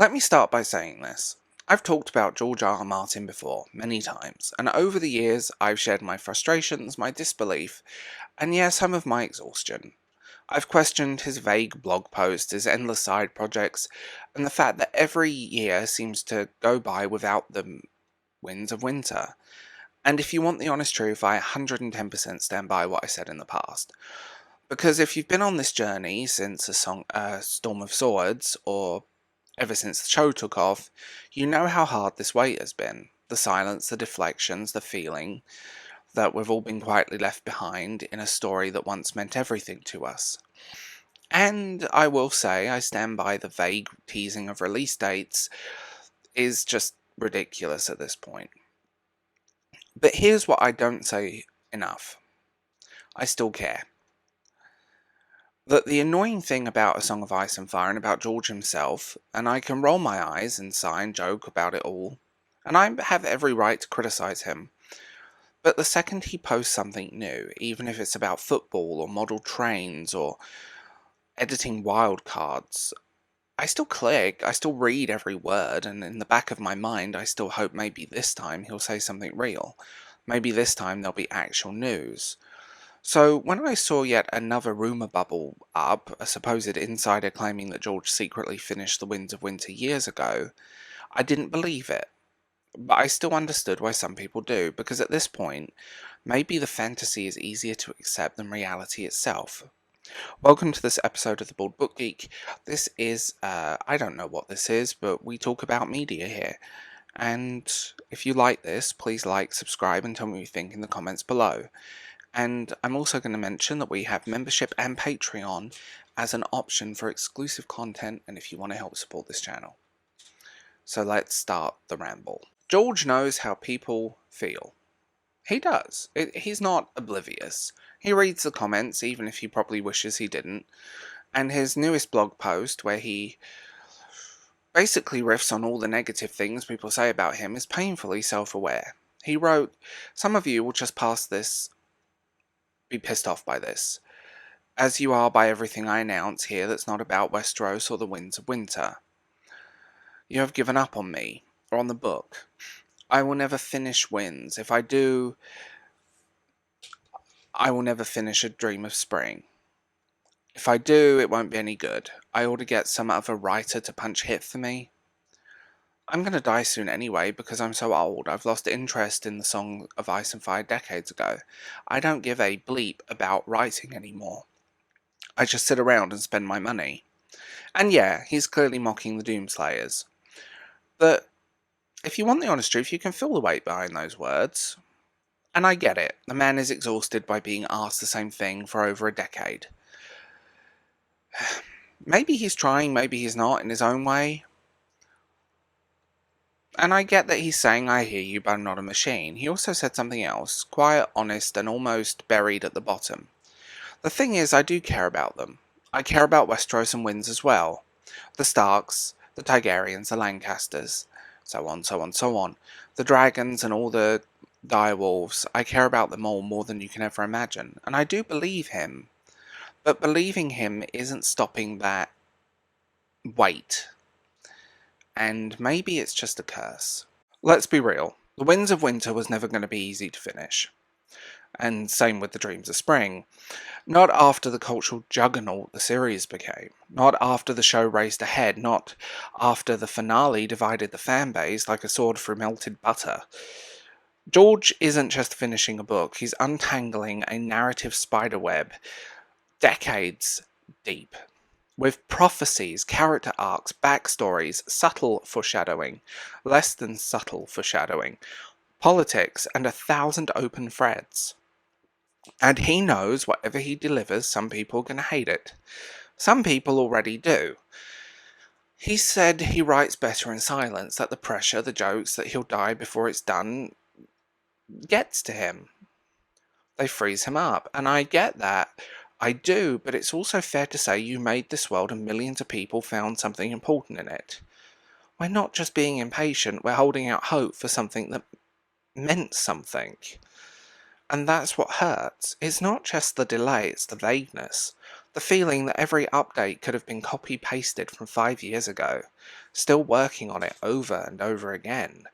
Let me start by saying this. I've talked about George R. R. Martin before, many times, and over the years I've shared my frustrations, my disbelief, and yeah, some of my exhaustion. I've questioned his vague blog posts, his endless side projects, and the fact that every year seems to go by without the winds of winter. And if you want the honest truth, I 110% stand by what I said in the past. Because if you've been on this journey since Storm of Swords, or ever since the show took off, you know how hard this wait has been. The silence, the deflections, the feeling that we've all been quietly left behind in a story that once meant everything to us. And I will say, I stand by the vague teasing of release dates is just ridiculous at this point. But here's what I don't say enough. I still care. That the annoying thing about A Song of Ice and Fire and about George himself, and I can roll my eyes and sigh and joke about it all, and I have every right to criticise him, but the second he posts something new, even if it's about football or model trains or editing wildcards, I still click, I still read every word, and in the back of my mind I still hope maybe this time he'll say something real. Maybe this time there'll be actual news. So when I saw yet another rumour bubble up, a supposed insider claiming that George secretly finished The Winds of Winter years ago, I didn't believe it. But I still understood why some people do, because at this point, maybe the fantasy is easier to accept than reality itself. Welcome to this episode of The Bald Book Geek. This is, I don't know what this is, but we talk about media here. And if you like this, please like, subscribe, and tell me what you think in the comments below. And I'm also going to mention that we have membership and Patreon as an option for exclusive content and if you want to help support this channel. So let's start the ramble. George knows how people feel. He does. He's not oblivious. He reads the comments, even if he probably wishes he didn't. And his newest blog post, where he basically riffs on all the negative things people say about him, is painfully self-aware. He wrote, "Some of you will just pass this, be pissed off by this, as you are by everything I announce here that's not about Westeros or the Winds of Winter. You have given up on me, or on the book. I will never finish Winds. If I do, I will never finish A Dream of Spring. If I do, it won't be any good. I ought to get some other writer to punch hit for me. I'm going to die soon anyway because I'm so old. I've lost interest in the Song of Ice and Fire decades ago. I don't give a bleep about writing anymore. I just sit around and spend my money." And yeah, he's clearly mocking the Doomslayers. But if you want the honest truth, you can feel the weight behind those words. And I get it. The man is exhausted by being asked the same thing for over a decade. Maybe he's trying, maybe he's not, in his own way. And I get that he's saying, "I hear you, but I'm not a machine." He also said something else, quiet, honest, and almost buried at the bottom. The thing is, I do care about them. I care about Westeros and Winds as well. The Starks, the Targaryens, the Lancasters, so on, so on, so on. The dragons and all the direwolves, I care about them all more than you can ever imagine. And I do believe him. But believing him isn't stopping that weight. And maybe it's just a curse. Let's be real. The Winds of Winter was never going to be easy to finish. And same with The Dreams of Spring. Not after the cultural juggernaut the series became. Not after the show raced ahead. Not after the finale divided the fanbase like a sword through melted butter. George isn't just finishing a book. He's untangling a narrative spiderweb decades deep. With prophecies, character arcs, backstories, subtle foreshadowing, less than subtle foreshadowing, politics, and 1,000 open threads. And he knows whatever he delivers, some people are going to hate it. Some people already do. He said he writes better in silence, that the pressure, the jokes, that he'll die before it's done, gets to him. They freeze him up, and I get that. I do, but it's also fair to say you made this world and millions of people found something important in it. We're not just being impatient, we're holding out hope for something that meant something. And that's what hurts. It's not just the delay, it's the vagueness. The feeling that every update could have been copy-pasted from 5 years ago. Still working on it over and over again.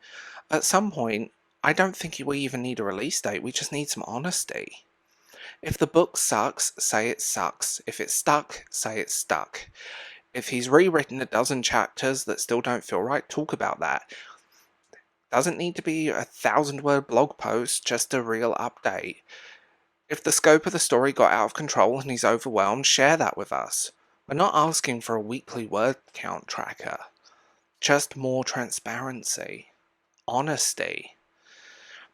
At some point, I don't think we even need a release date, we just need some honesty. If the book sucks, say it sucks. If it's stuck, say it's stuck. If he's rewritten a dozen chapters that still don't feel right, talk about that. Doesn't need to be a 1,000-word blog post, just a real update. If the scope of the story got out of control and he's overwhelmed, share that with us. We're not asking for a weekly word count tracker. Just more transparency. Honesty.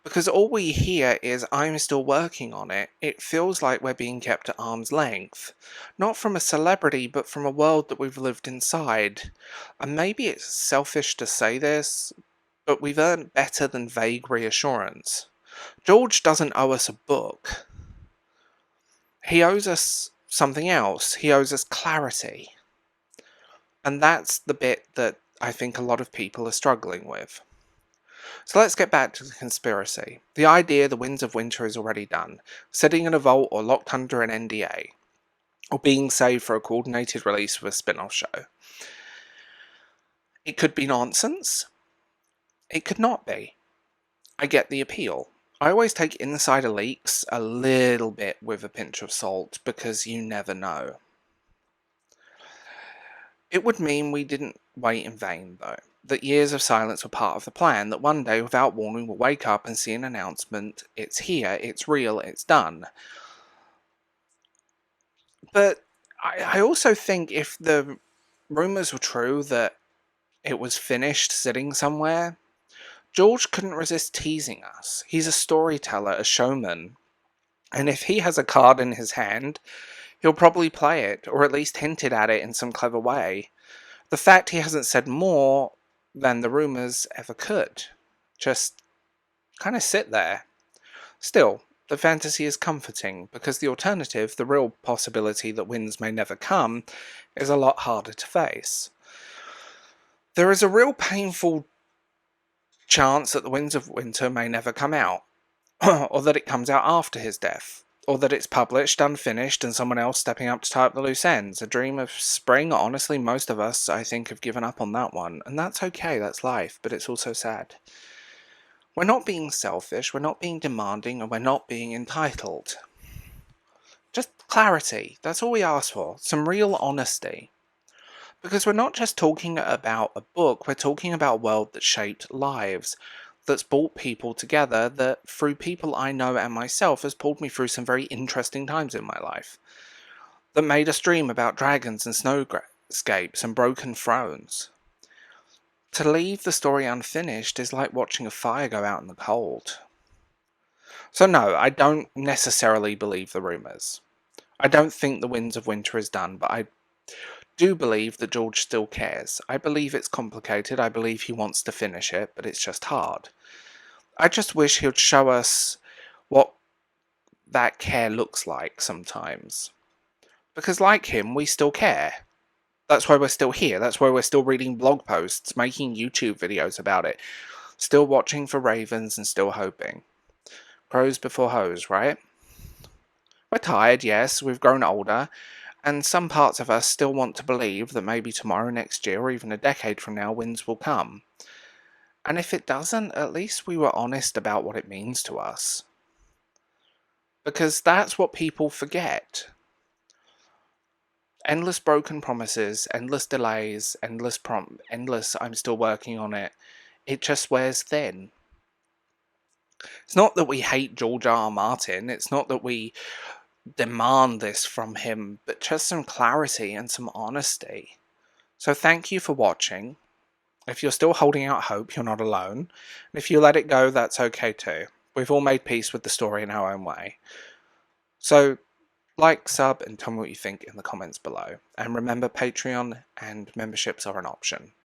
Because all we hear is, I'm still working on it. It feels like we're being kept at arm's length. Not from a celebrity, but from a world that we've lived inside. And maybe it's selfish to say this, but we've earned better than vague reassurance. George doesn't owe us a book. He owes us something else. He owes us clarity. And that's the bit that I think a lot of people are struggling with. So let's get back to the conspiracy. The idea the Winds of Winter is already done, sitting in a vault or locked under an NDA, or being saved for a coordinated release of a spin-off show. It could be nonsense. It could not be. I get the appeal. I always take insider leaks a little bit with a pinch of salt, because you never know. It would mean we didn't wait in vain, though. That years of silence were part of the plan, that one day, without warning, we'll wake up and see an announcement. It's here, it's real, it's done. But I also think if the rumours were true that it was finished sitting somewhere, George couldn't resist teasing us. He's a storyteller, a showman. And if he has a card in his hand, he'll probably play it, or at least hinted at it in some clever way. The fact he hasn't said more than the rumours ever could. Just kind of sit there. Still, the fantasy is comforting, because the alternative, the real possibility that Winds may never come, is a lot harder to face. There is a real painful chance that the Winds of Winter may never come out, or that it comes out after his death, or that it's published, unfinished, and someone else stepping up to tie up the loose ends. A dream of spring. Honestly, most of us, I think, have given up on that one, and that's okay, that's life, but it's also sad. We're not being selfish, we're not being demanding, and we're not being entitled. Just clarity, that's all we ask for, some real honesty. Because we're not just talking about a book, we're talking about a world that shaped lives, that's brought people together, that through people I know and myself has pulled me through some very interesting times in my life, that made us dream about dragons and snowscapes and broken thrones. To leave the story unfinished is like watching a fire go out in the cold. So no, I don't necessarily believe the rumours. I don't think the Winds of Winter is done, but I do believe that George still cares. I believe it's complicated, I believe he wants to finish it, but it's just hard. I just wish he would show us what that care looks like sometimes. Because like him, we still care. That's why we're still here, that's why we're still reading blog posts, making YouTube videos about it, still watching for ravens and still hoping. Crows before hoes, right? We're tired, yes, we've grown older, and some parts of us still want to believe that maybe tomorrow, next year, or even a decade from now, Winds will come. And if it doesn't, at least we were honest about what it means to us. Because that's what people forget. Endless broken promises, endless delays, endless I'm still working on it. It just wears thin. It's not that we hate George R. R. Martin, it's not that we demand this from him, but just some clarity and some honesty. So thank you for watching. If you're still holding out hope, you're not alone. And if you let it go, that's okay too. We've all made peace with the story in our own way. So like, sub, and tell me what you think in the comments below. And remember, Patreon and memberships are an option.